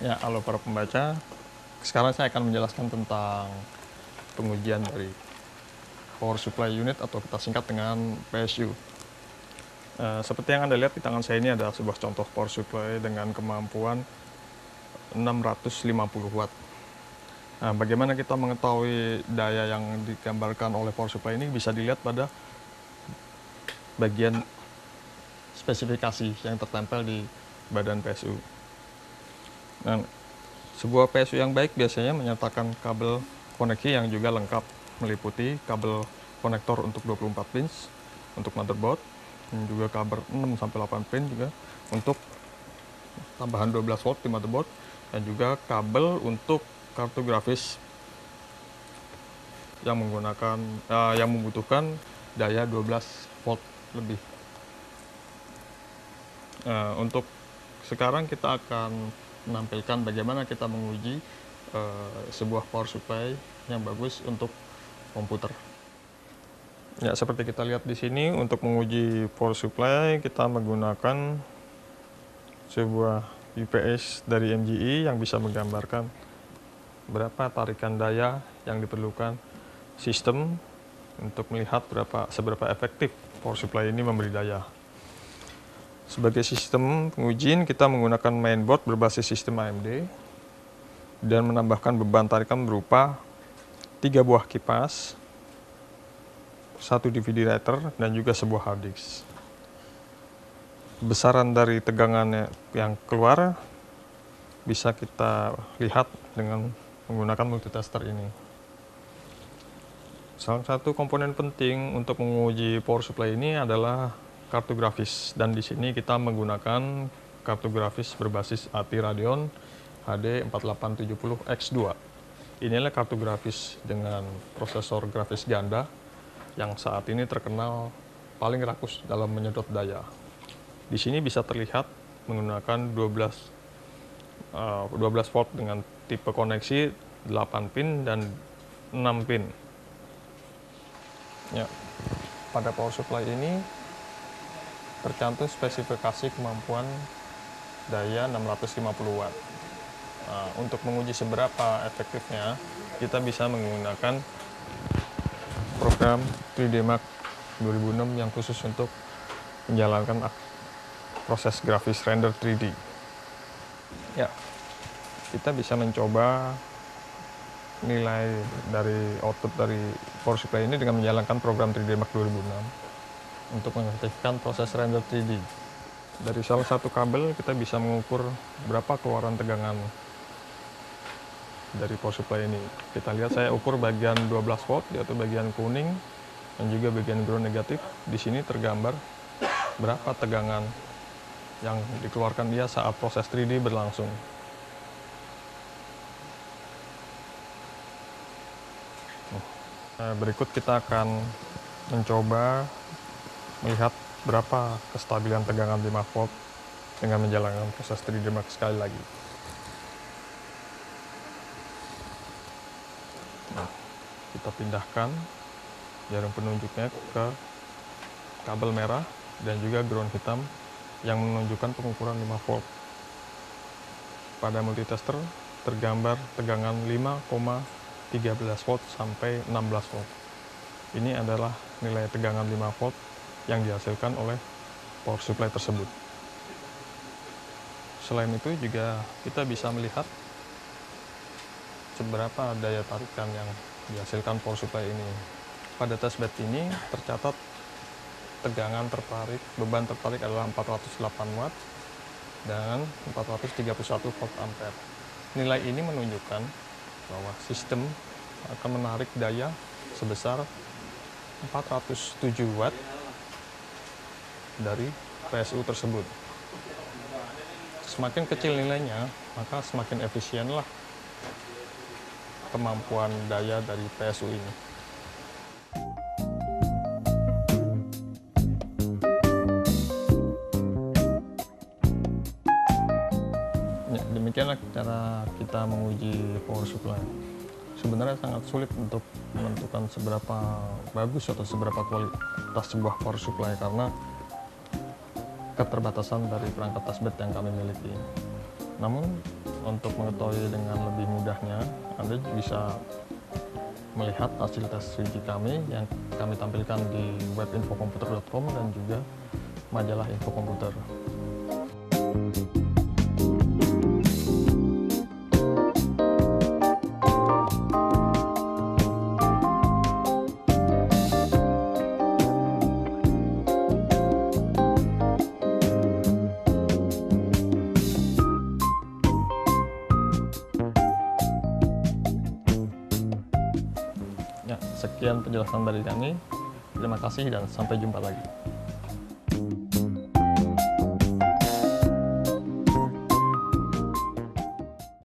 Ya, halo para pembaca. Sekarang saya akan menjelaskan tentang pengujian dari power supply unit atau kita singkat dengan PSU. Seperti yang Anda lihat di tangan saya ini ada sebuah contoh power supply dengan kemampuan 650 watt. Nah, bagaimana kita mengetahui daya yang digambarkan oleh power supply ini bisa dilihat pada bagian spesifikasi yang tertempel di badan PSU. Nah, sebuah PSU yang baik biasanya menyertakan kabel koneksi yang juga lengkap, meliputi kabel konektor untuk 24 pins untuk motherboard, dan juga kabel 6-8 pin juga untuk tambahan 12 volt di motherboard, dan juga kabel untuk kartu grafis yang membutuhkan daya 12 volt lebih. Untuk sekarang kita akan menampilkan bagaimana kita menguji sebuah power supply yang bagus untuk komputer. Ya, seperti kita lihat di sini, untuk menguji power supply kita menggunakan sebuah UPS dari MGE yang bisa menggambarkan berapa tarikan daya yang diperlukan sistem untuk melihat seberapa efektif power supply ini memberi daya. Sebagai sistem pengujian, kita menggunakan mainboard berbasis sistem AMD dan menambahkan beban tarikan berupa 3 buah kipas, 1 DVD writer, dan juga sebuah hard disk. Besaran dari tegangannya yang keluar bisa kita lihat dengan menggunakan multitester ini. Salah satu komponen penting untuk menguji power supply ini adalah kartu grafis, dan di sini kita menggunakan kartu grafis berbasis ATI Radeon HD 4870X2. Inilah kartu grafis dengan prosesor grafis ganda yang saat ini terkenal paling rakus dalam menyedot daya. Di sini bisa terlihat menggunakan 12 volt dengan tipe koneksi 8 pin dan 6 pin. Ya, pada power supply ini tercantum spesifikasi kemampuan daya 650 watt. Nah, untuk menguji seberapa efektifnya, kita bisa menggunakan program 3D Mark 2006 yang khusus untuk menjalankan proses grafis render 3D. Ya, kita bisa mencoba nilai dari output dari power supply ini dengan menjalankan program 3D Mark 2006 untuk mengaktifkan proses render 3D. Dari salah satu kabel kita bisa mengukur berapa keluaran tegangan dari power supply ini. Kita lihat, saya ukur bagian 12 volt yaitu bagian kuning dan juga bagian ground negatif. Di sini tergambar berapa tegangan yang dikeluarkan dia saat proses 3D berlangsung. Berikut kita akan mencoba melihat berapa kestabilan tegangan 5 volt dengan menjalankan proses 3D Mark sekali lagi. Nah, kita pindahkan jarum penunjuknya ke kabel merah dan juga ground hitam yang menunjukkan pengukuran 5 volt. Pada multitester tergambar tegangan 5,13 volt sampai 16 volt. Ini adalah nilai tegangan 5 volt yang dihasilkan oleh power supply tersebut. Selain itu juga kita bisa melihat seberapa daya tarikan yang dihasilkan power supply ini. Pada testbed ini tercatat beban tertarik adalah 408 watt dan 431 volt ampere. Nilai ini menunjukkan bahwa sistem akan menarik daya sebesar 407 watt dari PSU tersebut. Semakin kecil nilainya, maka semakin efisienlah kemampuan daya dari PSU ini. Ya, demikianlah cara kita menguji power supply. Sebenarnya sangat sulit untuk menentukan seberapa bagus atau seberapa kualitas sebuah power supply karena keterbatasan dari perangkat testbed yang kami miliki. Namun Untuk mengetahui dengan lebih mudahnya, Anda bisa melihat hasil tes uji kami yang kami tampilkan di web infokomputer.com dan juga majalah Info Komputer. Ya, sekian penjelasan dari kami. Terima kasih dan sampai jumpa lagi.